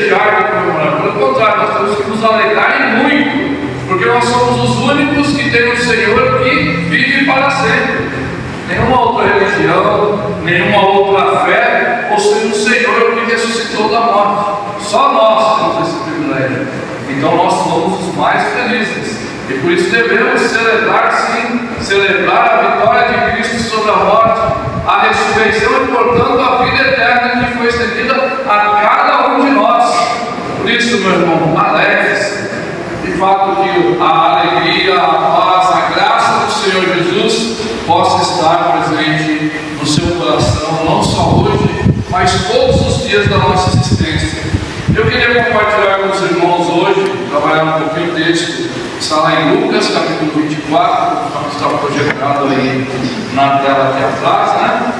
desejar de comemorar. Pelo contrário, nós temos que nos alegrar e muito, porque nós somos os únicos que têm um Senhor que vive para sempre. Nenhuma outra religião, nenhuma outra fé possui um Senhor que ressuscitou da morte. Só nós temos esse privilégio. Então nós somos os mais felizes. E por isso devemos celebrar, sim, celebrar a vitória de Cristo sobre a morte, a ressurreição e, portanto, a vida eterna que foi estendida a cada um de nós. Por isso, meu irmão, alegre-se. De fato, que a alegria, a paz, a graça do Senhor Jesus possa estar presente no seu coração, não só hoje, mas todos os dias da nossa existência. Eu queria compartilhar com os irmãos hoje, trabalhar um pouquinho o texto, está lá em Lucas, capítulo 24, que está projetado aí na tela aqui atrás, né?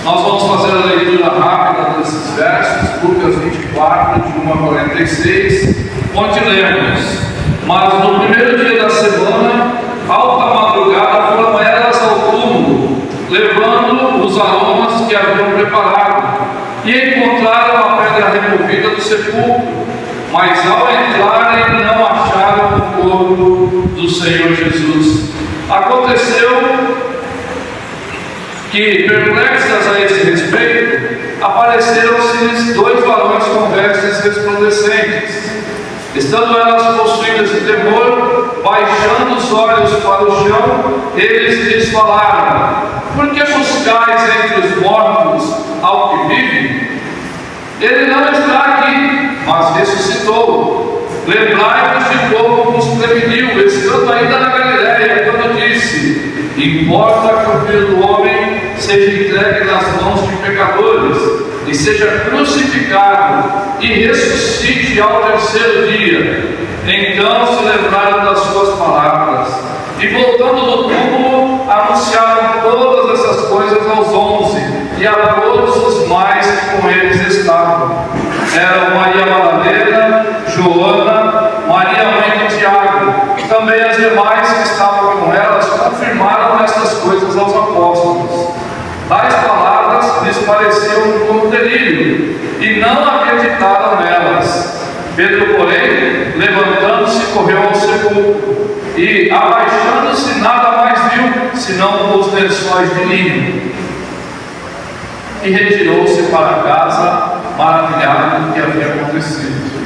Nós vamos fazer a leitura rápida desses versos, Lucas 24, de 1 a 46, onde lemos: mas no primeiro dia da semana, alta madrugada, foram elas ao túmulo, levando os aromas que haviam preparado, e encontraram a pedra removida do sepulcro, mas ao entrarem não acharam o corpo do Senhor Jesus. Aconteceu que, perplexas a esse respeito, apareceram-se dois varões com vestes resplandecentes. Estando elas possuídas de temor, baixando os olhos para o chão, eles lhes falaram: por que buscais entre os mortos ao que vive? Ele não está aqui, mas ressuscitou. Lembrai-vos de como nos preveniu, estando ainda na Galiléia, quando disse: importa que o Filho do Homem seja entregue nas mãos de pecadores, e seja crucificado, e ressuscite ao terceiro dia. Então se lembraram das suas palavras, e voltando do túmulo, anunciaram todas essas coisas aos 11, e a todos os mais que com eles estavam. Eram Maria Madalena, Joana, Maria mãe de Tiago, e também as demais que estavam com elas confirmaram estas coisas aos apóstolos. Tais palavras lhes pareciam como delírio, e não acreditaram nelas. Pedro, porém, levantando-se, correu ao sepulcro, e, abaixando-se, nada mais viu, senão os lençóis de linho. E retirou-se para casa, maravilhado do que havia acontecido.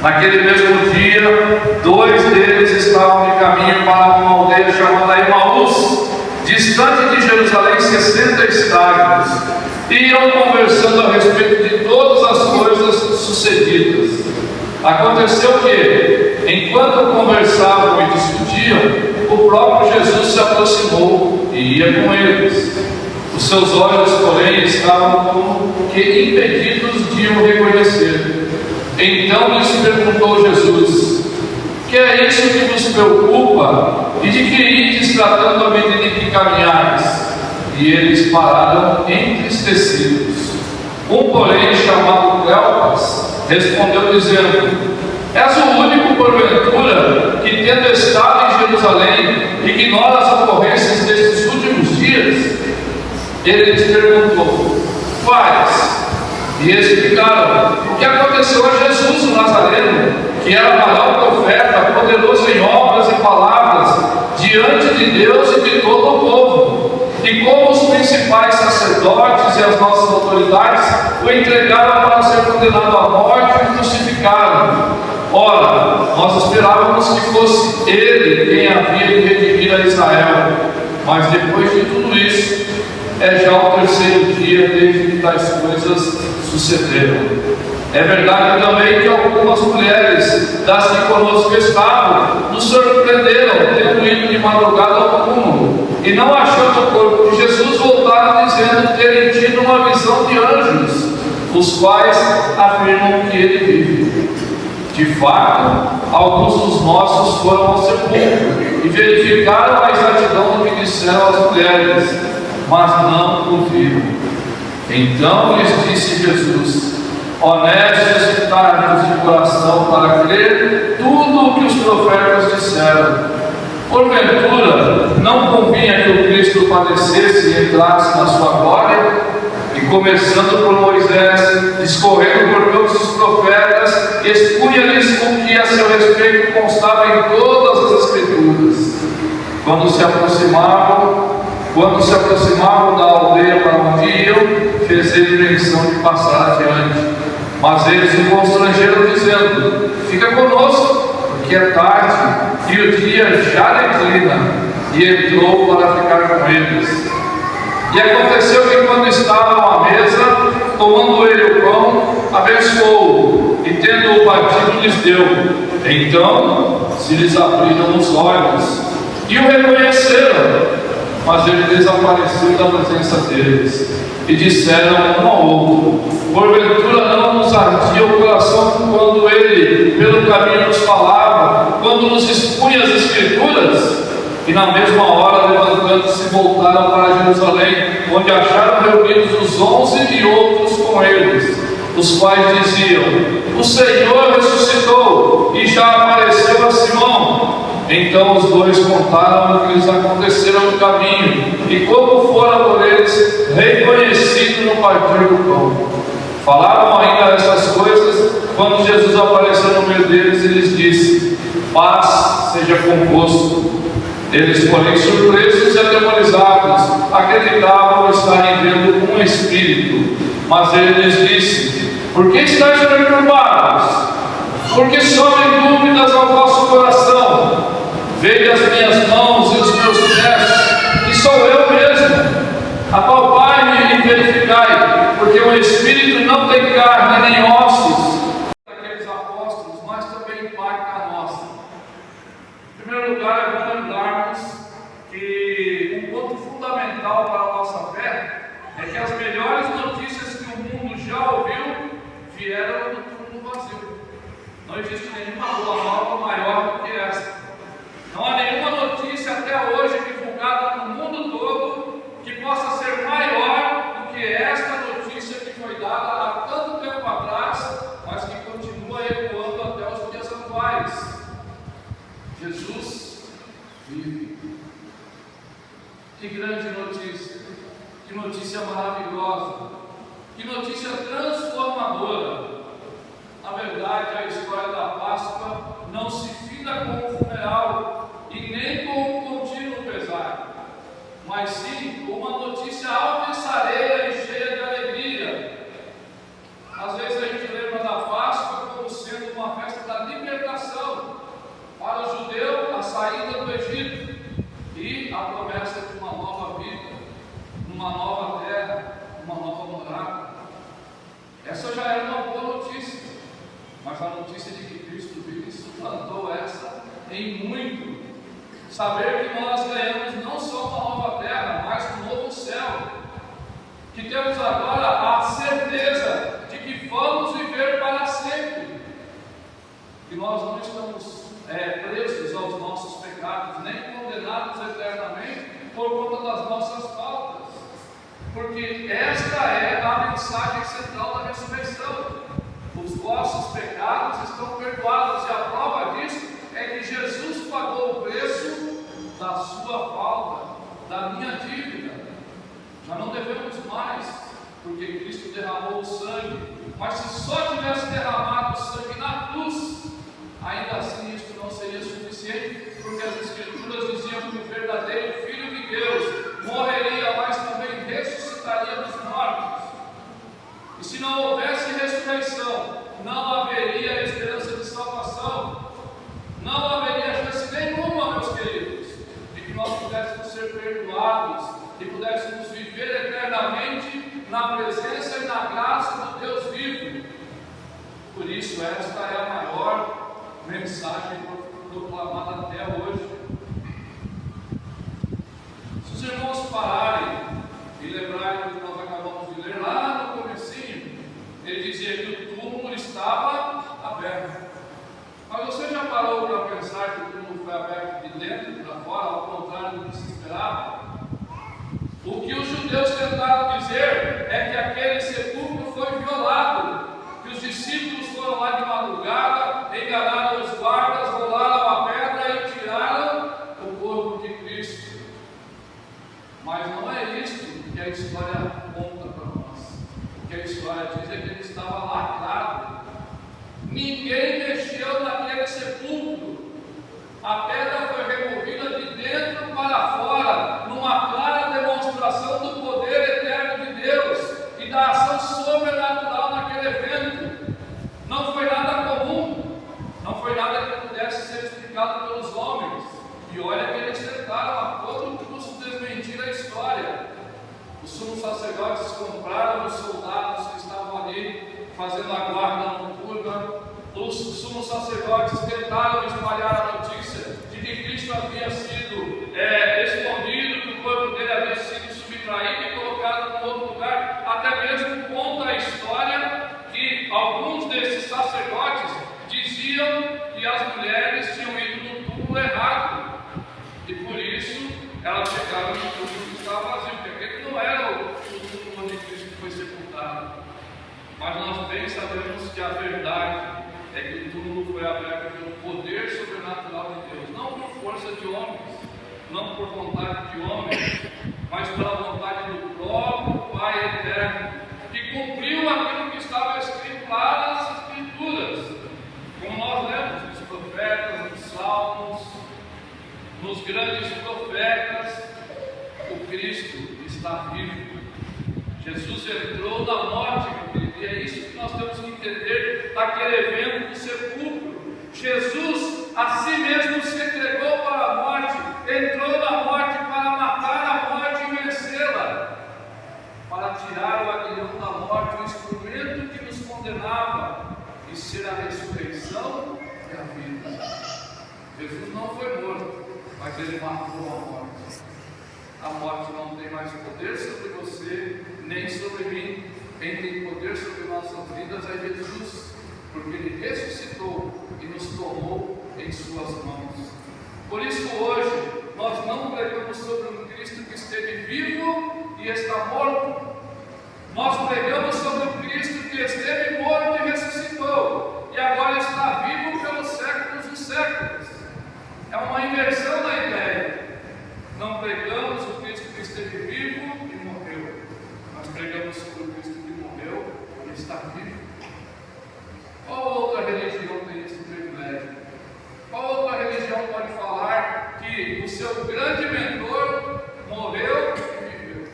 Naquele mesmo dia, dois deles estavam de caminho para uma aldeia chamada Emaús, distante de Jerusalém 60 estádios, e iam conversando a respeito de todas as coisas sucedidas. Aconteceu que, enquanto conversavam e discutiam, o próprio Jesus se aproximou e ia com eles. Os seus olhos, porém, estavam como que impedidos de o reconhecer. Então lhes perguntou Jesus: que é isso que vos preocupa? E de que ides tratando a medida em que caminhais? E eles pararam entristecidos. Um, porém, chamado Cleopas, respondeu dizendo: és o único, porventura, que tendo estado em Jerusalém, ignora as ocorrências destes últimos dias? Ele lhes perguntou: quais? E explicaram o que aconteceu a Jesus o Nazareno, que era varão profeta, poderoso em obras e palavras, diante de Deus e de todo o povo, e como os principais sacerdotes e as nossas autoridades o entregaram para ser condenado à morte e crucificaram. Ora, nós esperávamos que fosse ele quem havia de redimir a Israel, mas depois de tudo isso, é já o terceiro dia desde que tais coisas sucederam. É verdade também que algumas mulheres das que conosco estavam nos surpreenderam, tendo ido de madrugada ao túmulo, e não achando o corpo de Jesus, voltaram dizendo terem tido uma visão de anjos, os quais afirmam que ele vive. De fato, alguns dos nossos foram ao sepulcro e verificaram a exatidão do que disseram as mulheres, mas não o viram. Então lhes disse Jesus: honestos e tardios de coração para crer tudo o que os profetas disseram. Porventura, não convinha que o Cristo padecesse e entrasse na sua glória? E começando por Moisés, discorrendo por todos os profetas, Quando se aproximavam da aldeia para onde iam, fez ele menção de passar adiante. Mas eles o constrangeram, dizendo: fica conosco, porque é tarde e o dia já declina. E entrou para ficar com eles. E aconteceu que, quando estavam à mesa, tomando ele o pão, abençoou-o, e tendo-o partido, lhes deu. Então se lhes abriram os olhos e o reconheceram, mas ele desapareceu da presença deles. E disseram um ao outro: porventura não nos ardia o coração quando ele pelo caminho nos falava, quando nos expunha as Escrituras? E na mesma hora, levantando-se, voltaram para Jerusalém, onde acharam reunidos os 11 e outros com eles, os quais diziam: o Senhor ressuscitou e já apareceu a Simão. Então os dois contaram o que lhes aconteceu no caminho e como fora por eles reconhecido no partir do pão. Falaram ainda essas coisas quando Jesus apareceu no meio deles e lhes disse: paz seja convosco. Eles, porém, surpresos e atemorizados, acreditavam estarem vendo um espírito. Mas ele lhes disse: por que estáis perturbados? Por que sobem dúvidas ao vosso coração? Vede as minhas mãos e os meus pés, que sou eu mesmo. Apalpai-me e verificai, porque o espírito não tem carne nem ossos. Daqueles apóstolos, mas também impacta a nossa. Em primeiro lugar, é bom lembrarmos que um ponto fundamental para a nossa fé é que as melhores notícias que o mundo já ouviu vieram do túmulo vazio. Não existe nenhuma boa nova maior do que essa. Não há nenhuma notícia até hoje divulgada no mundo todo que possa ser maior do que esta notícia que foi dada há tanto tempo atrás, mas que continua ecoando até os dias atuais. Jesus vive. Que grande notícia! Que notícia maravilhosa! Que notícia transformadora! Na verdade, a história da Páscoa não se fida com o funeral e nem com o contínuo pesar, mas sim com uma notícia alvissareira e cheia de alegria. Às vezes a gente lembra da Páscoa como sendo uma festa da libertação. Para o judeu, a saída do Egito e a promessa de uma nova vida, uma nova terra, uma nova morada. Essa já era uma boa notícia, mas a notícia de que Cristo vive suplantou essa em muito. Saber que nós ganhamos não só uma nova terra, mas um novo céu. Que temos agora a certeza de que vamos viver para sempre. Que nós não estamos presos aos nossos pecados, nem condenados eternamente por conta das nossas faltas. Porque esta é a mensagem central da ressurreição. Os vossos pecados estão perdoados, e a prova disso é que Jesus pagou o preço da sua falta, da minha dívida. Já não devemos mais, porque Cristo derramou o sangue. Mas se só tivesse derramado o sangue na cruz, ainda assim isto não seria suficiente, porque as Escrituras diziam que o verdadeiro Filho de Deus morreria, mas também ressuscitaria dos mortos. E se não houvesse ressurreição, não haveria esperança de salvação, não haveria chance nenhuma, meus queridos, de que nós pudéssemos ser perdoados e pudéssemos viver eternamente na presença e na graça do Deus vivo. Por isso, esta é a maior mensagem proclamada até hoje. Se os irmãos pararem e lembrarem do que nós acabamos de ler lá no comecinho, ele dizia que o túmulo estava aberto. Mas você já parou para pensar que o túmulo foi aberto de dentro para fora, ao contrário do que se esperava? O que os judeus tentaram dizer é que aquele sepulcro foi violado, que os discípulos foram lá de madrugada, enganaram os guardas, rolaram a pedra e tiraram o corpo de Cristo. Mas não é isso que a história conta para nós. O que a história diz é que ele estava lacrado. Ninguém mexeu naquele sepulcro. A pedra foi removida de dentro para os sumos sacerdotes tentaram espalhar a notícia de que Cristo havia sido escondido, que o corpo dele havia sido subtraído e colocado em outro lugar. Até mesmo conta a história que alguns desses sacerdotes diziam que as mulheres tinham ido no túmulo errado, e por isso elas chegaram no túmulo que estava vazio, porque aquele não era o túmulo onde Cristo foi sepultado. Mas nós bem sabemos que a verdade é que o túmulo foi aberto pelo poder sobrenatural de Deus, não por força de homens, não por vontade de homens, mas pela vontade do próprio Pai Eterno, que cumpriu aquilo que estava escrito lá nas Escrituras, como nós lemos nos profetas, nos salmos, nos grandes profetas. O Cristo está vivo. Jesus entrou na morte, meu querido, e é isso que nós temos que entender daquele evento do sepulcro. Jesus a si mesmo se entregou para a morte, entrou na morte para matar a morte e vencê-la, para tirar o aguilhão da morte, o instrumento que nos condenava, e ser a ressurreição e a vida. Jesus não foi morto, mas ele matou a morte. A morte não tem mais poder sobre você, nem sobre mim. Quem tem poder sobre nossas vidas é Jesus, porque ele ressuscitou e nos tomou em suas mãos. Por isso hoje nós não pregamos sobre um Cristo que esteve vivo e está morto. Nós pregamos sobre um Cristo que esteve morto e ressuscitou, e agora está vivo pelos séculos dos séculos. É uma inversão da ideia. Não pregamos o Cristo que esteve vivo e morreu, mas pregamos sobre o Cristo que morreu e está vivo. Qual outra religião tem esse privilégio? Qual outra religião pode falar que o seu grande mentor morreu e viveu?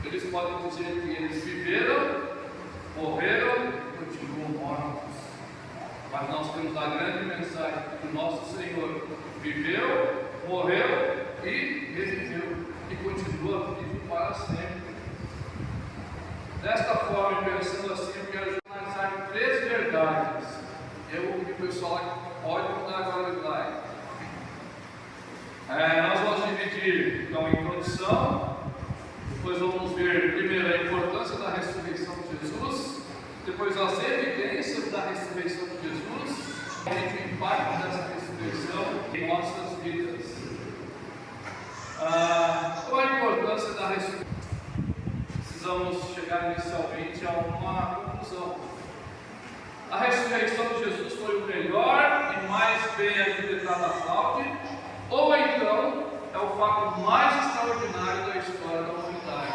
Eles podem dizer que eles viveram, morreram e continuam mortos. Mas nós temos a grande mensagem que o nosso Senhor viveu, morreu e reviveu, e continua vivo para sempre. Desta forma, pensando assim, eu quero analisar 3 verdades. O pessoal pode mudar agora o slide. Nós vamos dividir então em introdução, depois vamos ver primeiro a importância da ressurreição de Jesus, depois as evidências da ressurreição de Jesus, e o impacto dessa ressurreição em nossas vidas. Qual a importância da ressurreição? Precisamos chegar inicialmente a uma conclusão. A ressurreição de Jesus foi o melhor e mais bem arquitetado fraude, ou então é o fato mais extraordinário da história da humanidade.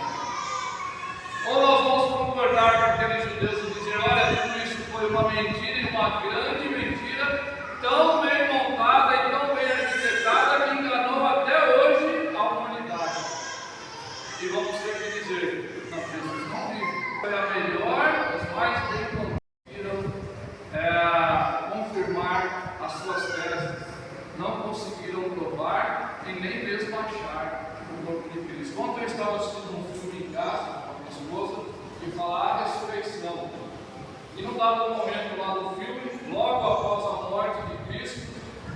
Ou nós vamos concordar com aqueles judeus e dizer: olha, tudo isso foi uma mentira, e uma grande mentira, tão bem montada e tão bem arquitetada, que enganou até hoje a humanidade. E vamos ter que dizer: não, Jesus não vive. Foi a melhor, as mais bem conseguiram confirmar as suas teses, não conseguiram provar e nem mesmo achar o corpo de Cristo. Ontem eu estava assistindo um filme em casa com a minha esposa e falar a ressurreição. E num dado momento lá do filme, logo após a morte de Cristo,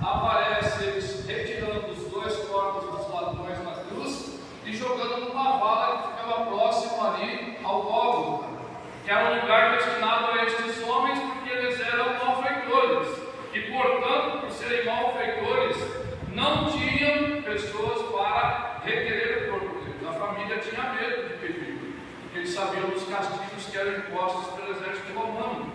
aparece eles retirando os 2 corpos dos ladrões na cruz e jogando numa vala que ficava próximo ali ao Gólgota, que era um lugar destinado a estes homens porque eles eram malfeitores, e portanto, por serem malfeitores, não tinham pessoas para requerer o corpo deles. A família tinha medo de pedir, porque eles sabiam dos castigos que eram impostos pelo exército romano.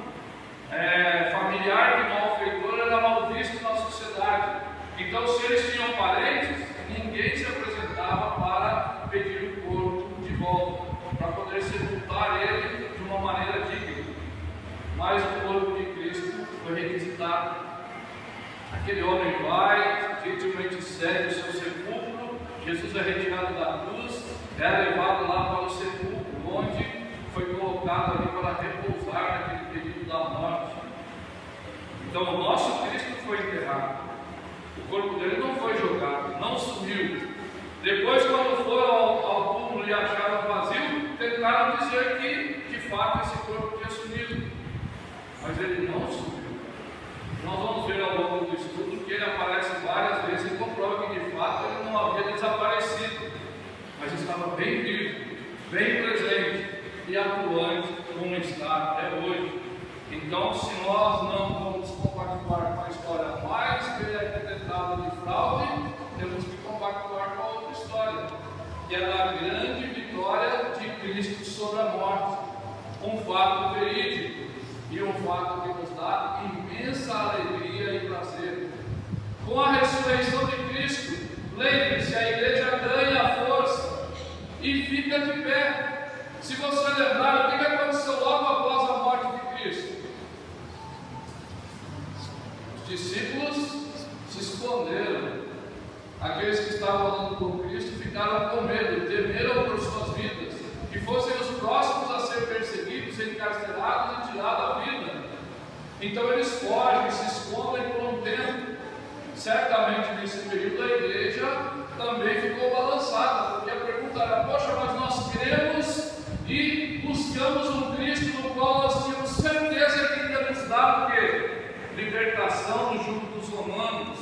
Familiar de malfeitor era mal visto na sociedade. Então, se eles tinham parentes, ninguém se apresentava para pedir o corpo de volta, para poder sepultar ele de uma maneira digna. Mas o corpo de Cristo foi requisitado. Aquele homem vai, gentilmente segue o seu sepulcro. Jesus é retirado da cruz, é levado lá para o sepulcro, onde foi colocado ali para repousar naquele período da morte. Então o nosso Cristo foi enterrado, o corpo dele não foi jogado, não sumiu. Depois, quando foram ao túmulo e acharam vazio, tentaram dizer que de fato esse corpo tinha sumido. Mas mas ele não subiu. Nós vamos ver ao longo do estudo que ele aparece várias vezes e comprova que de fato ele não havia desaparecido, mas estava bem vivo, bem presente e atuante como está até hoje. Então, se nós não vamos compactuar com a história mais bem arquitetada de fraude, temos que compactuar com a outra história, que é da grande vitória de Cristo sobre a morte, um fato verídico e um fato que nos dá imensa alegria e prazer. Com a ressurreição de Cristo, lembre-se, a igreja ganha força e fica de pé. Se você lembrar, o que aconteceu logo após a morte de Cristo? Os discípulos se esconderam. Aqueles que estavam andando com Cristo ficaram com medo, temeram por suas vidas, que fossem os próximos a ser perseguidos, encarcerados e tirados a vida. Então eles fogem, se escondem por um tempo. Certamente nesse período a igreja também ficou balançada, porque a pergunta era: poxa, mas nós cremos e buscamos um Cristo no qual nós tínhamos certeza que ia nos dar o quê? Libertação do jugo dos romanos.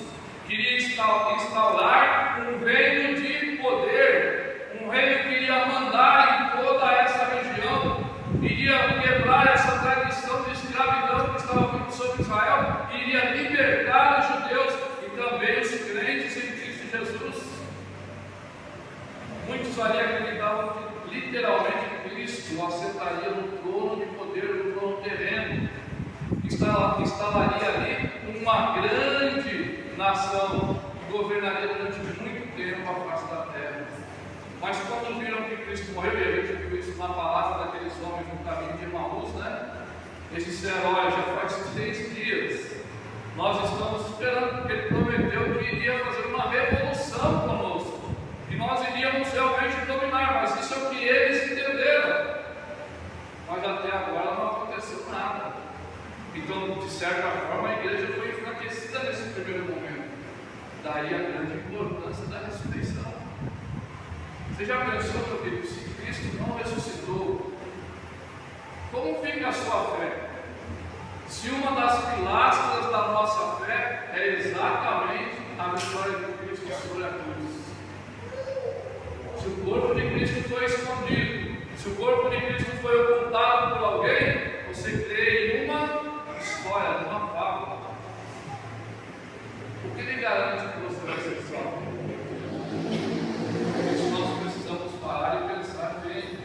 Queria instaurar um reino de poder, um reino que iria mandar em toda essa região, iria quebrar essa tradição de escravidão que estava vindo sobre Israel, iria libertar os judeus e também os crentes em Cristo Jesus. Muitos ali acreditavam que literalmente Cristo assentaria no trono de poder, no trono terreno, instalaria ali uma grande nação que governaria durante muito tempo a face da terra. Mas quando viram que Cristo morreu, e a gente viu isso na palavra daqueles homens no caminho de Emaús, né? Esses heróis, já faz 6 dias, nós estamos esperando, porque ele prometeu que iria fazer uma revolução conosco, que nós iríamos realmente dominar, mas isso é o que eles entenderam. Mas até agora não aconteceu nada. Então, de certa forma, a igreja foi enfraquecida nesse primeiro momento. Daí a grande importância da ressurreição. Você já pensou, meu querido, se Cristo não ressuscitou, como fica a sua fé? Se uma das pilastras da nossa fé é exatamente a vitória de Cristo sobre a cruz. Se o corpo de Cristo foi escondido, se o corpo de Cristo foi ocultado por alguém, você crê em uma história, numa fábula. O que lhe garante que você vai ser salvo? Por isso nós precisamos parar e pensar bem,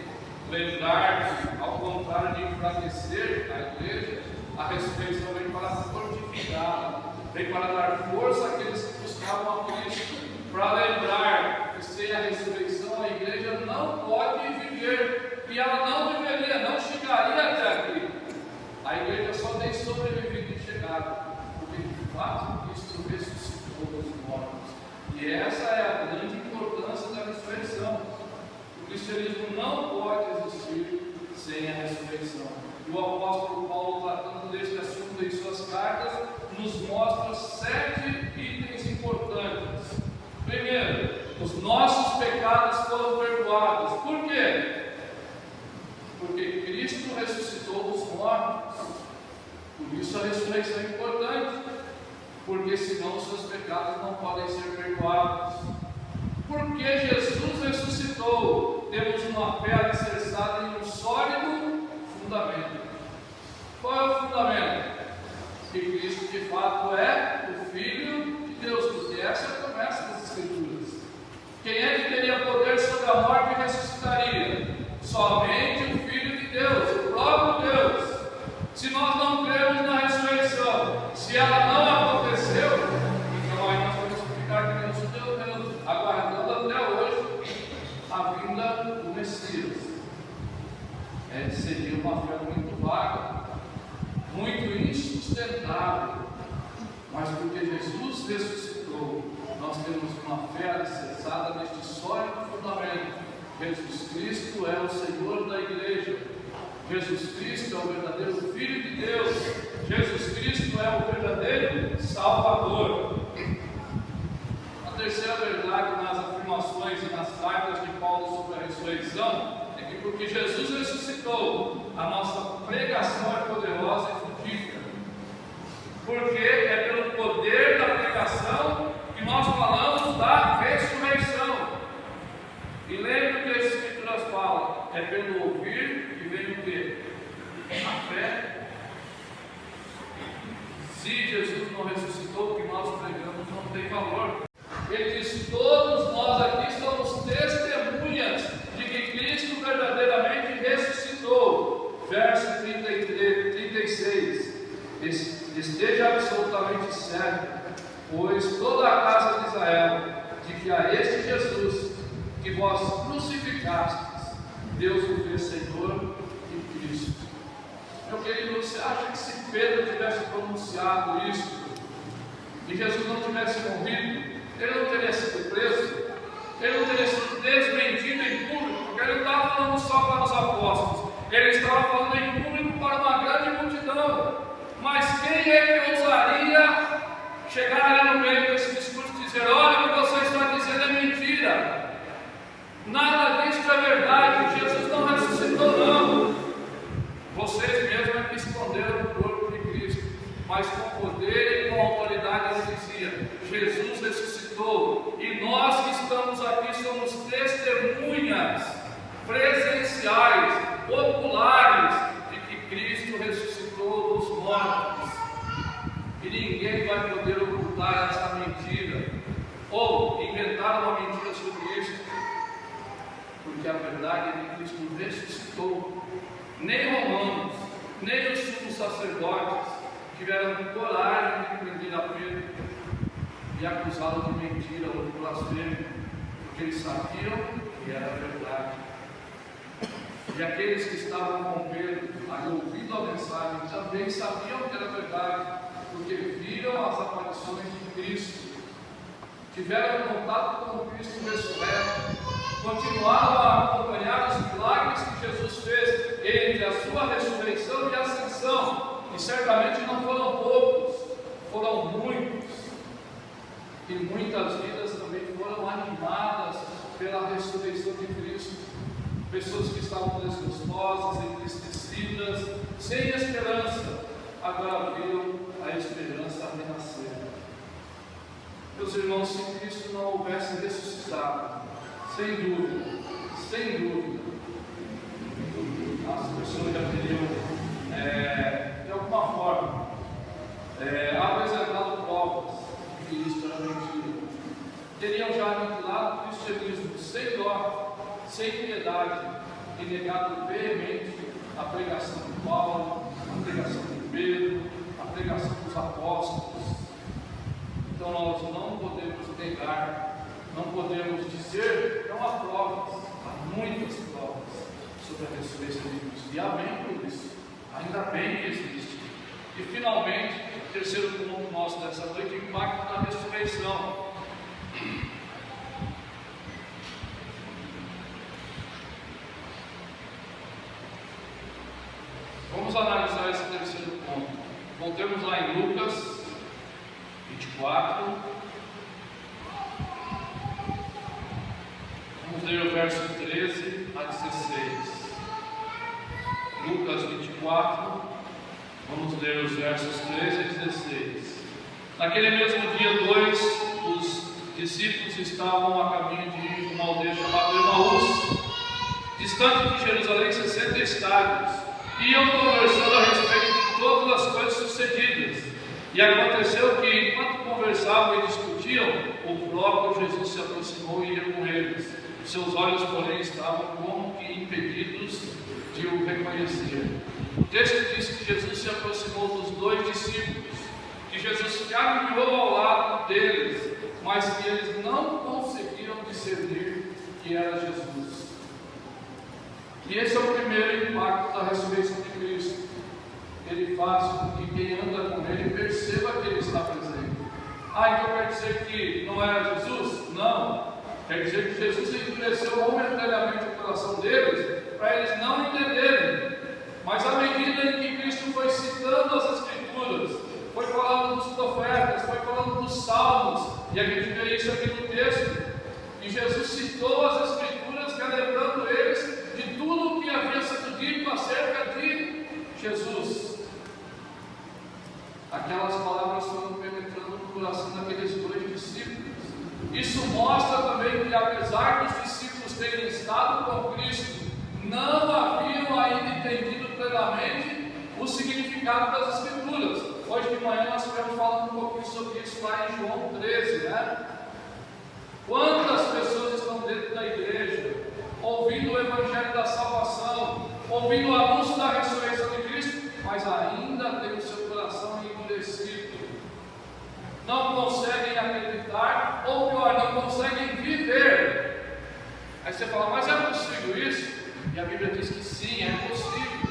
lembrar que, ao contrário de enfraquecer a igreja, a ressurreição vem para fortificar, vem para dar força àqueles que buscavam a Cristo, para lembrar que sem a ressurreição a igreja não pode viver, e ela não viveria, não chegaria até aqui. A igreja só tem sobrevivido e chegado, porque de fato Cristo ressuscitou dos mortos. E essa é a grande importância da ressurreição. O cristianismo não pode existir sem a ressurreição. E o apóstolo Paulo, tratando deste assunto em suas cartas, nos mostra 7 itens importantes. Primeiro, os nossos pecados foram perdoados. Por quê? Porque Cristo ressuscitou dos mortos. Por isso a ressurreição é importante, porque senão os seus pecados não podem ser perdoados. Porque Jesus ressuscitou, temos uma fé alicerçada em um sólido fundamento. Qual é o fundamento? Que Cristo de fato é o Filho de Deus, porque essa é a promessa das Escrituras. Quem é que teria poder sobre a morte e ressuscitaria? Somente o Filho de Deus, o próprio Deus. Se nós não cremos na ressurreição, se ela não aconteceu, então aí nós temos que ficar que nem os judeus, aguardando até hoje a vinda do Messias. Seria uma fé muito vaga, muito insustentável, mas porque Jesus ressuscitou, nós temos uma fé alicerçada neste sólido fundamento. Jesus Cristo é o Senhor da igreja. Jesus Cristo é o verdadeiro Filho de Deus. Jesus Cristo é o verdadeiro Salvador. A terceira verdade nas afirmações e nas cartas de Paulo sobre a ressurreição é que porque Jesus ressuscitou, a nossa pregação é poderosa e frutífera. porque é pelo poder da pregação que nós falamos da ressurreição. E lembre o que as Escrituras falam: é pelo ouvir que vem o quê? A fé. Se Jesus não ressuscitou, o que nós pregamos não tem valor. Ele diz: todos nós aqui somos testemunhas de que Cristo verdadeiramente ressuscitou. Verso 36. Esteja absolutamente certo, pois toda a casa de Israel, de que a este Jesus, que vós crucificastes, Deus o fez Senhor e Cristo. Meu querido, você acha que se Pedro tivesse pronunciado isso e Jesus não tivesse morrido, ele não teria sido preso? Ele não teria sido desmentido em público? Porque ele não estava falando só para os apóstolos, ele estava falando em público para uma grande multidão. Mas quem é que ousaria chegar ali no meio desse discurso e dizer: olha, o que você está dizendo é mentira, nada disso é verdade, Jesus não ressuscitou não. Vocês mesmos é que esconderam o corpo de Cristo, mas com poder e com autoridade ele dizia: Jesus ressuscitou, e nós que estamos aqui somos testemunhas presenciais, populares, de que Cristo ressuscitou dos mortos. E ninguém vai poder ocultar essa mentira, ou inventar uma mentira sobre isso, porque a verdade é que Cristo ressuscitou. Nem Romanos, nem os sumos sacerdotes tiveram coragem de prender a Pedro e acusá-lo de mentira ou de blasfêmia, porque eles sabiam que era verdade. E aqueles que estavam com Pedro, ouvindo a mensagem, também sabiam que era verdade, porque viram as aparições de Cristo, tiveram contato com o Cristo ressurreto, continuaram a acompanhar os milagres que Jesus fez entre a sua ressurreição e a ascensão, e certamente não foram poucos, foram muitos, e muitas vidas também foram animadas pela ressurreição de Cristo. Pessoas que estavam desgostosas, entristecidas, sem esperança, agora viram a esperança renascer. Meus irmãos, se Cristo não houvesse ressuscitado, sem dúvida, as pessoas já teriam, de alguma forma, apresentado provas de que isso era mentira. Teriam já aniquilado o cristianismo sem dó, sem piedade, e negado veemente a pregação de Paulo, a pregação de Pedro, a pregação dos apóstolos. Então nós não podemos negar, não podemos dizer: não há provas, há muitas provas sobre a ressurreição de Cristo, e amém por isso, ainda bem que existe. E finalmente, o terceiro ponto nosso dessa noite: o impacto da ressurreição. Vamos analisar esse terceiro ponto. Voltemos lá em Lucas 24. Vamos ler o verso 13 a 16. Lucas 24, vamos ler os versos 13 a 16. Naquele mesmo dia, 2 dos discípulos estavam a caminho de ir a uma aldeia chamada Emaús, distante de Jerusalém 60 estádios. Iam conversando a respeito de todas as coisas sucedidas. E aconteceu que, enquanto conversavam e discutiam, o próprio Jesus se aproximou e ia com eles. Seus olhos, porém, estavam como que impedidos de o reconhecer. O texto diz que Jesus se aproximou dos 2 discípulos, que Jesus caminhou ao lado deles, mas que eles não conseguiram discernir que era Jesus. E esse é o primeiro impacto da ressurreição de Cristo. Ele faz com que quem anda com ele perceba que ele está presente. Então quer dizer que não era Jesus? Não. Quer dizer que Jesus endureceu momentaneamente o coração deles, para eles não entenderem. Mas à medida em que Cristo foi citando as Escrituras, foi falando dos profetas, foi falando dos salmos, e a gente vê isso aqui no texto, e Jesus citou as Escrituras, relembrando eles de tudo o que havia sido dito acerca de Jesus. aquelas palavras foram penetrando no coração daqueles 2 discípulos. Isso mostra também que, apesar dos discípulos terem estado com Cristo, não haviam ainda entendido plenamente o significado das Escrituras. Hoje de manhã nós estivemos falando um pouquinho sobre isso lá em João 13, né? Quantas pessoas estão dentro da igreja, ouvindo o Evangelho da salvação, ouvindo o anúncio da ressurreição de Cristo, mas ainda tem o seu coração endurecido, não conseguem acreditar, ou pior, não conseguem viver. Aí você fala, mas é possível isso? E a Bíblia diz que sim, é possível.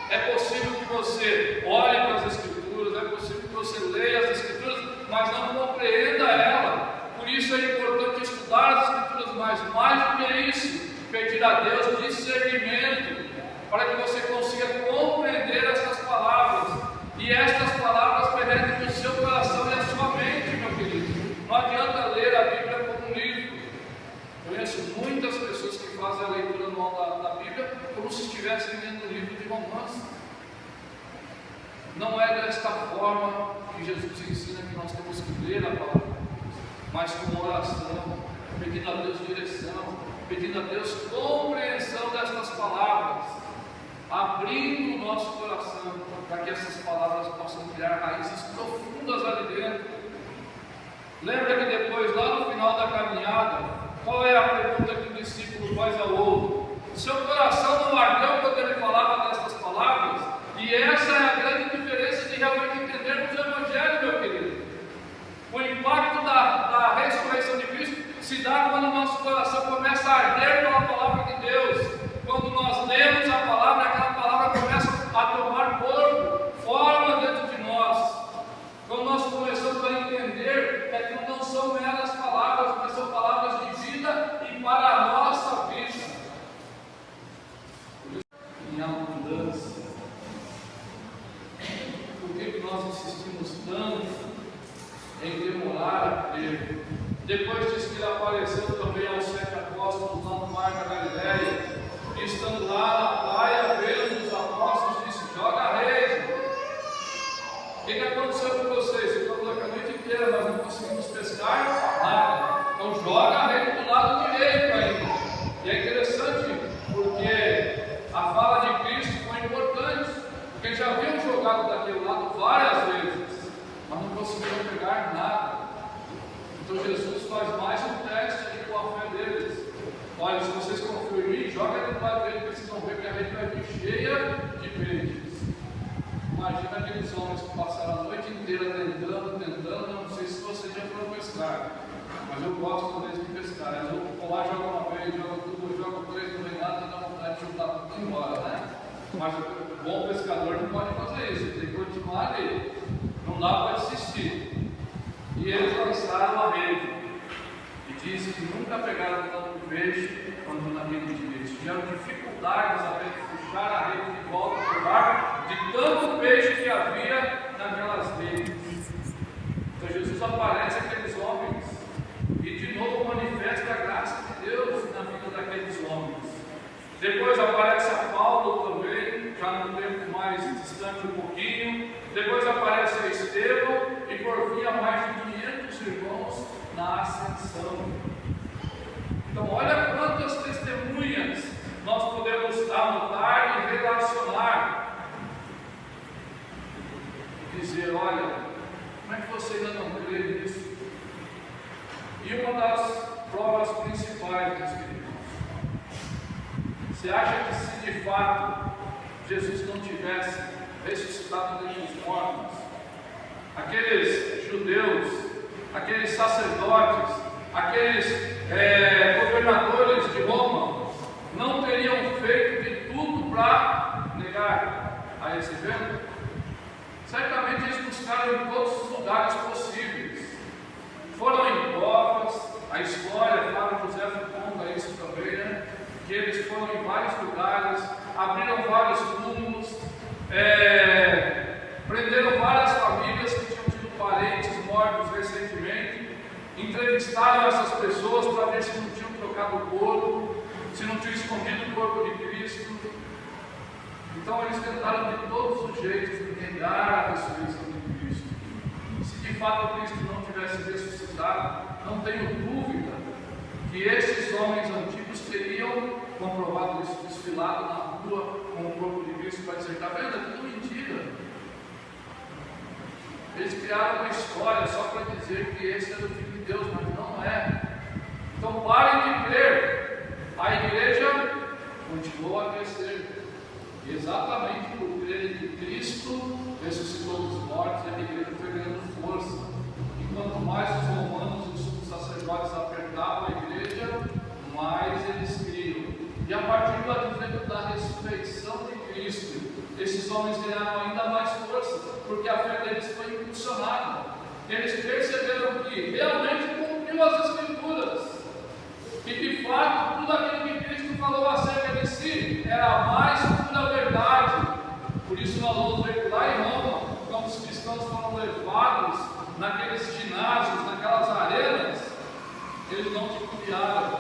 É possível que você olhe para as Escrituras, é possível que você leia as Escrituras, mas não compreenda ela. Por isso é importante estudar as Escrituras, mas mais do que isso, pedir a Deus discernimento, para que você consiga compreender estas palavras, e estas palavras penetrem no seu coração e na sua mente, meu querido. Não adianta ler a Bíblia como um livro. Conheço muitas pessoas que fazem a leitura anual da Bíblia como se estivessem lendo um livro de romance. Não é desta forma que Jesus ensina que nós temos que ler a palavra, mas com oração, pedindo a Deus direção, pedindo a Deus compreensão destas palavras, abrindo o nosso coração para que essas palavras possam criar raízes profundas ali dentro. Lembra que depois, lá no final da caminhada, qual é a pergunta que o discípulo faz ao outro? Seu coração não ardeu quando ele falava dessas palavras? E essa é a grande diferença de realmente entendermos o Evangelho, meu querido. O impacto da ressurreição de Cristo se dá quando o nosso coração começa a arder pela palavra de Deus. Quando nós lemos a palavra, aquela palavra começa a tomar corpo, forma dentro de nós. Quando nós começamos a entender que não são meras palavras, mas são palavras de vida e para a nossa vida. Em abundância. Por que nós insistimos tanto em demorar a crer? Depois disso que ele apareceu também aos 7 apóstolos lá no mar da Galileia, e estando lá na praia, vendo os apóstolos, disse: joga a rede. O que aconteceu com vocês? Ficamos a noite inteira, nós não conseguimos pescar nada. Então joga a rede do lado direito ainda. E é interessante porque a fala de Cristo foi importante, porque eles já haviam jogado daquele lado várias vezes, mas não conseguiram pegar nada. Então Jesus faz mais um teste aí com a fé deles. Olha, se vocês confiam em mim, joga ali do lado dele, porque vocês vão ver que a rede vai vir cheia de peixes. Imagina aqueles homens que passaram a noite inteira tentando, não sei se vocês já foram pescar, mas eu gosto às vezes de pescar. Eu vou lá, jogo uma vez, jogo duas, jogo três, não vem nada, dá vontade de juntar tudo embora, né? Mas o bom pescador não pode fazer isso, tem que continuar ali, não dá para desistir. E eles lançaram a rede, e diz que nunca pegaram tanto peixe quanto naquele dia. Eles tiveram dificuldades a puxar a rede de volta para o barco, de tanto peixe que havia naquelas redes. Então Jesus aparece àqueles homens e de novo manifesta a graça de Deus na vida daqueles homens. Depois aparece a Paulo também, já num tempo mais distante um pouquinho. Depois aparece a Estevão e por fim a mais de 500 irmãos na ascensão. Então olha quantas testemunhas nós podemos anotar e relacionar. E dizer, olha, como é que você ainda não crê nisso? E uma das provas principais, meus queridos, você acha que se de fato Jesus não tivesse ressuscitado dentre os mortos, aqueles judeus, aqueles sacerdotes, aqueles governadores de Roma, não teriam feito de tudo para negar a esse evento? Certamente eles buscaram em todos os lugares possíveis. Foram em covas, a história, Flávio José conta isso também, né? Que eles foram em vários lugares, abriram vários túmulos, prenderam várias famílias que tinham tido parentes mortos recentemente, entrevistaram essas pessoas para ver se não tinham trocado o corpo, se não tinham escondido o corpo de Cristo. Então eles tentaram de todos os jeitos negar a ressurreição de Cristo. fato Cristo não tivesse ressuscitado, não tenho dúvida que esses homens antigos teriam comprovado isso, desfilado na rua com o corpo de Cristo para dizer: está vendo? É tudo mentira. Eles criaram uma história só para dizer que esse era o Filho de Deus, mas não é. Então parem de crer. A igreja continuou a crescer. E exatamente por crer que Cristo ressuscitou dos mortos, a igreja foi ganhando força. E quanto mais os romanos e os sumos sacerdotes apertavam a igreja, mais eles criam. E a partir do advento da ressurreição de Cristo, esses homens ganharam ainda mais força, porque a fé deles foi impulsionada. Eles perceberam que realmente cumpriu as Escrituras, e de fato tudo aquilo que Cristo falou acerca de si era a mais pura verdade. Por isso nós vamos ver lá em Roma, quando os cristãos foram levados naqueles ginásios, naquelas arenas, eles não titubearam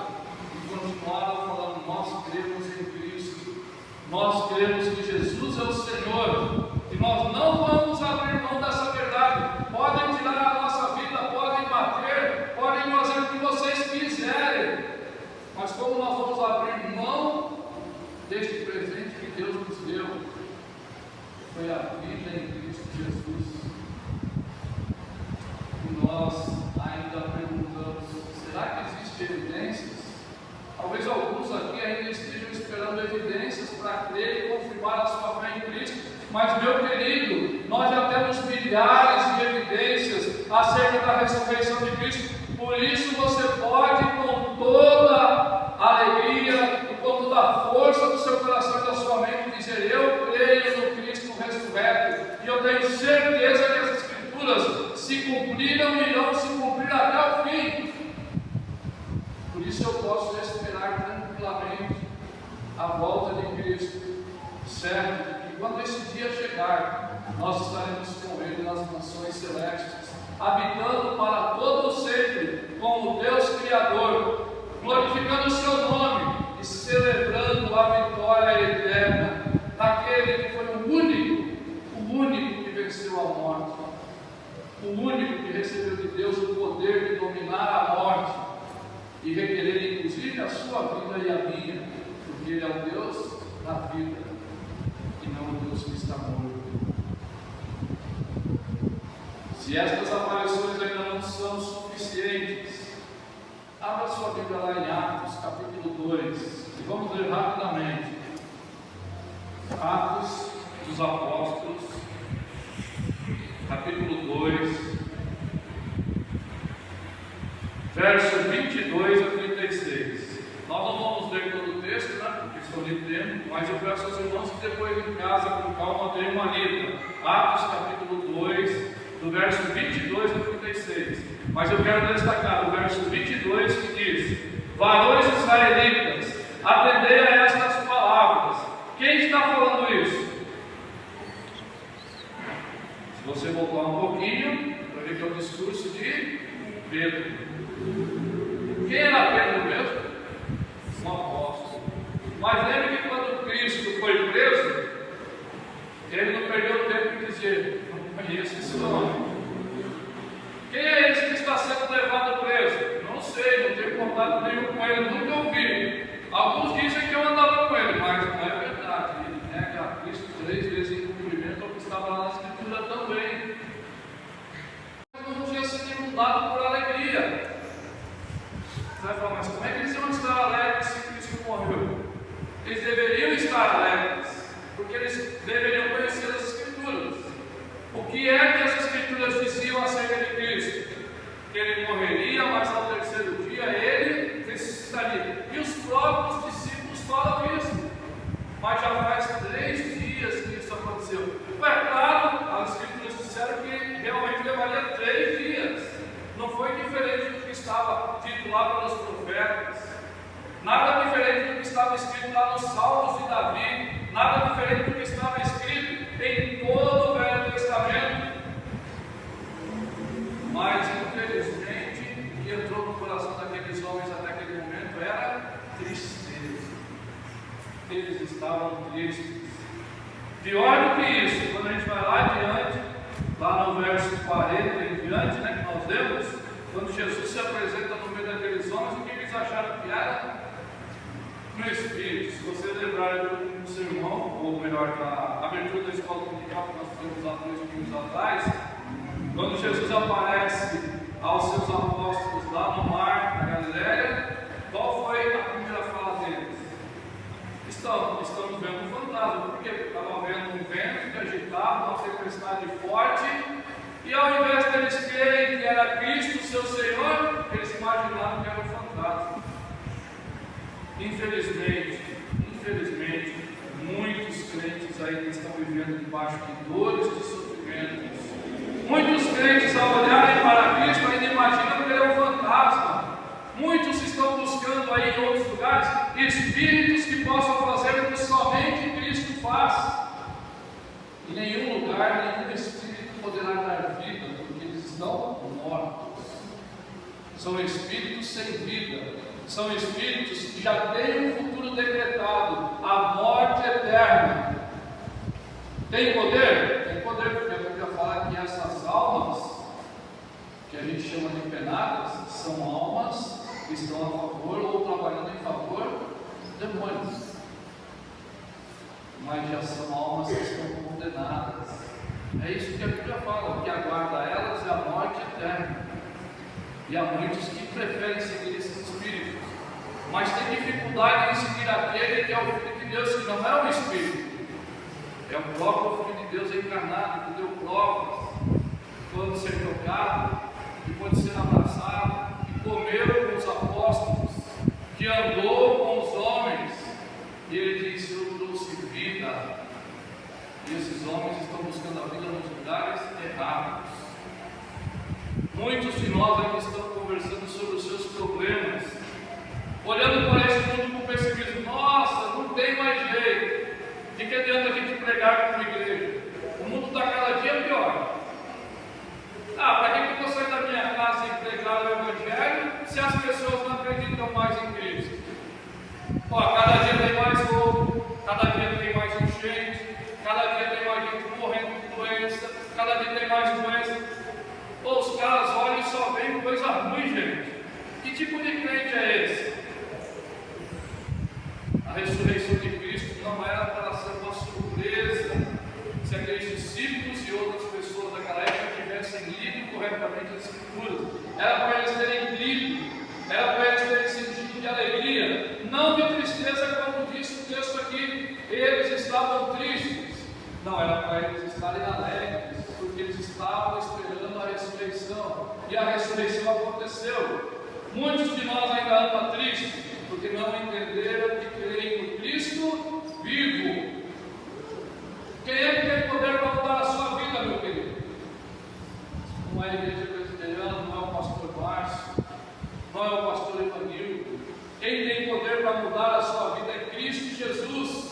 e continuaram falando: nós cremos em Cristo, nós cremos que Jesus é o Senhor, e nós não vamos abrir mão dessa verdade. Podem tirar a nossa vida, podem bater, podem fazer o que vocês quiserem, mas como nós vamos abrir mão deste presente que Deus nos deu, foi a vida em Cristo Jesus. E nós ainda perguntamos: será que existem evidências? Talvez alguns aqui ainda estejam esperando evidências para crer e confirmar a sua fé em Cristo. Mas, meu querido, nós já temos milhares de evidências acerca da ressurreição de Cristo. Por isso você pode, com toda a alegria e com toda a força do seu coração e da sua mente, dizer: eu creio no Cristo ressurreto, e eu tenho certeza que as Escrituras se cumpriram e irão se cumprir até o fim. Por isso eu posso esperar tranquilamente a volta de Cristo, certo que quando esse dia chegar, nós estaremos com Ele nas mansões celestes, habitando para todo sempre como Deus Criador, glorificando o seu nome e celebrando a vitória eterna daquele que foi o único que venceu a morte, o único que recebeu de Deus o poder de dominar a morte e requerer inclusive a sua vida e a minha, porque Ele é o Deus da vida e não o Deus que está morto. Se estas aparições ainda não são suficientes, abra sua Bíblia lá em Atos, capítulo 2, e vamos ler rapidamente. Atos dos Apóstolos, capítulo 2, verso 22 a 36. Nós não vamos ler todo o texto, né, porque estou de tempo, mas eu peço aos irmãos que depois em casa, com calma, deem uma lida. Atos, capítulo 2, do verso 22 a 36. Mas eu quero destacar o verso 22 que diz: varões israelitas, atendei a estas palavras. Quem está falando isso? Se você voltar um pouquinho, vai ver que é o discurso de Pedro. Quem era Pedro mesmo? Um apóstolo. Mas lembre que quando Cristo foi preso, ele não perdeu tempo em dizer: não conheço esse nome. Quem é esse que está sendo levado preso? Não sei, não tenho contato nenhum com ele, nunca ouvi. Alguns dizem que eu andava com ele, mas não é verdade. Ele nega a Cristo 3 vezes em cumprimento ao que estava lá na Escritura também. Não tinha sido inundado por alegria. Você vai falar: mas como é que eles iam estar alegres se Cristo morreu? Eles deveriam estar alegres, porque eles deveriam conhecer as Escrituras. O que é que as Escrituras diziam acerca de Cristo? Que ele morreria, mas ao terceiro dia ele ressuscitaria. E os próprios discípulos falam isso. Mas já faz 3 dias que isso aconteceu. É claro, as Escrituras disseram que realmente levaria 3 dias. Não foi diferente do que estava dito lá pelos profetas. Nada diferente do que estava escrito lá nos Salmos de Davi. Nada diferente do que estava escrito em todo o Velho Testamento. Mas, infelizmente, o que entrou no coração daqueles homens até aquele momento era tristeza. Eles estavam tristes. Pior do que isso, quando a gente vai lá adiante, lá no verso 40 em diante, quando Jesus se apresenta no meio daqueles homens, o que eles acharam que era? No Espírito. Se você lembrar do sermão, ou melhor, da abertura da escola dominical que nós fizemos há 2 domingos atrás, quando Jesus aparece aos seus apóstolos lá no mar da Galileia, qual foi a primeira fala deles? Estamos vendo um fantasma, porque estava vendo um vento que agitava, uma tempestade forte, e ao invés de eles crerem que era Cristo, seu Senhor, eles imaginaram que era um fantasma. Infelizmente, muitos crentes ainda estão vivendo debaixo de dores, de sofrimentos. Muitos crentes, ao olharem para Cristo, ainda imaginam que ele é um fantasma. Muitos estão buscando aí em outros lugares espíritos que possam fazer o que somente Cristo faz. Em nenhum lugar, nenhum espírito poderá dar vida, porque eles estão mortos. São espíritos sem vida. São espíritos que já têm um futuro decretado, a morte eterna. Tem poder? Tem poder, porque a Bíblia fala que essas almas, que a gente chama de penadas, são almas que estão a favor ou trabalhando em favor de demônios. Mas já são almas que estão condenadas. É isso que a Bíblia fala, o que aguarda elas é a morte eterna. E há muitos que preferem seguir esses espíritos, mas tem dificuldade em seguir aquele que é o Filho de Deus, que não é um espírito, é o próprio Filho de Deus encarnado, que deu provas, que pode ser tocado, que pode ser abraçado, que comeu com os apóstolos, que andou com os homens, e ele disse: eu trouxe vida. E esses homens estão buscando a vida nos lugares errados. Muitos de nós ainda estão conversando sobre os seus problemas, olhando para esse mundo com pessimismo. Nossa, não tem mais jeito. De que adianta a gente pregar como igreja? O mundo está cada dia pior. Para que eu vou sair da minha casa e pregar o Evangelho se as pessoas não acreditam mais em Cristo? Cada dia tem mais roubo, cada dia tem mais enchente, cada dia tem mais gente morrendo de doença, cada dia tem mais doença. Os caras olham e só veem coisa ruim, gente. Que tipo de crente é esse? A ressurreição de Cristo não era para ser uma surpresa se aqueles discípulos e outras pessoas daquela época tivessem lido corretamente as Escrituras. Era para eles terem lido, era para eles terem sentido de alegria, não de tristeza, como disse o texto aqui. Eles estavam tristes. Não, era para eles estarem alegres, porque eles estavam esperando a ressurreição, e a ressurreição aconteceu. Muitos de nós ainda andam tristes, porque não entenderam que creem no Cristo vivo. Quem é que tem poder para mudar a sua vida, meu querido? Não é a igreja presbiteriana, não é o pastor Márcio, não é o pastor Evanildo. Quem tem poder para mudar a sua vida é Cristo Jesus.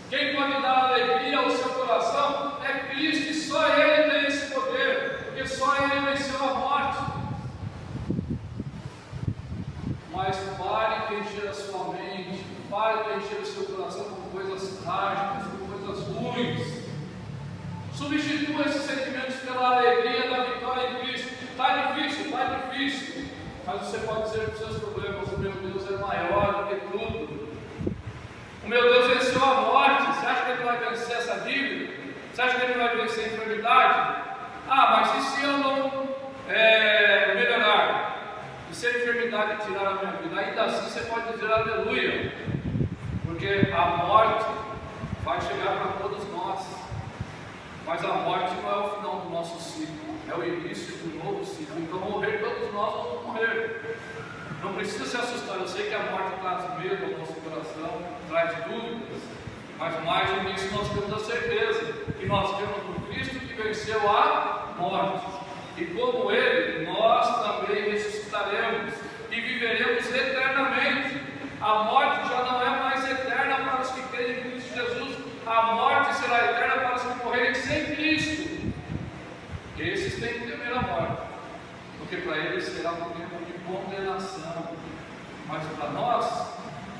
Quem pode dar alegria ao seu coração é Cristo, e só Ele tem esse poder, porque só Ele venceu a morte. Mas pare de encher a sua mente, pare de encher o seu coração com coisas trágicas, com coisas ruins. Substitua esses sentimentos pela alegria da vitória em Cristo. Está difícil, mas você pode dizer para os seus problemas: o meu Deus é maior do que tudo. O meu Deus venceu a morte. Você acha que Ele vai vencer essa dívida? Você acha que Ele vai vencer a enfermidade? Mas e se eu não melhorar? E se a enfermidade tirar a minha vida? Ainda assim você pode dizer aleluia, porque a morte vai chegar para todos nós, mas a morte não é o final do nosso ciclo, é o início de um novo ciclo. Então morrer, todos nós vamos morrer. Não precisa se assustar. Eu sei que a morte traz medo ao nosso coração, traz dúvidas, mas mais do que isso nós temos a certeza que nós temos um Cristo que venceu a morte, e como Ele, nós também ressuscitaremos e viveremos eternamente. A morte já não é mais eterna para os que creem em Cristo Jesus. A morte será eterna para os que morrerem sem Cristo. Esses têm que temer a morte, porque para eles será um tempo de condenação, mas para nós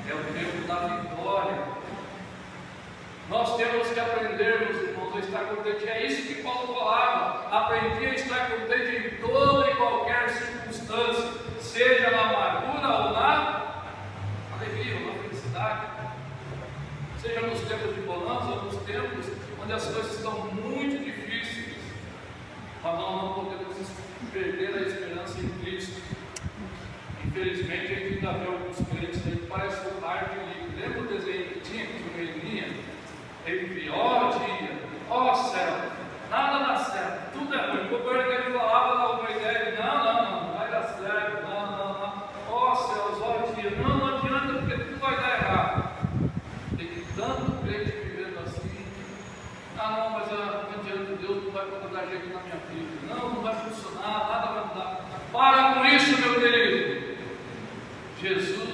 é o tempo da vitória. Nós temos que aprender, meus irmãos, a estar contente. É isso que Paulo falava: aprendi a estar contente em toda e qualquer circunstância. circunstância, seja na amargura ou na alegria ou na felicidade, seja nos tempos de bonança ou nos tempos onde as coisas estão muito difíceis, mas nós não podemos perder a esperança em Cristo. Infelizmente, a gente ainda vê alguns crentes aí que parecem o par de livro. Lembra o desenho que tinha com o Melinha? Ele via, ó dia, ó céu, nada dá certo, tudo é ruim. O governo que ele falava na uma ideia, não, vai dar certo, não, ó céus, ó dia, não adianta porque tudo vai dar errado. Tem tanto crente vivendo assim, não, mas não adianta, Deus não vai dar jeito na minha vida, não vai funcionar, nada vai mudar. Para com isso, meu querido. Jesus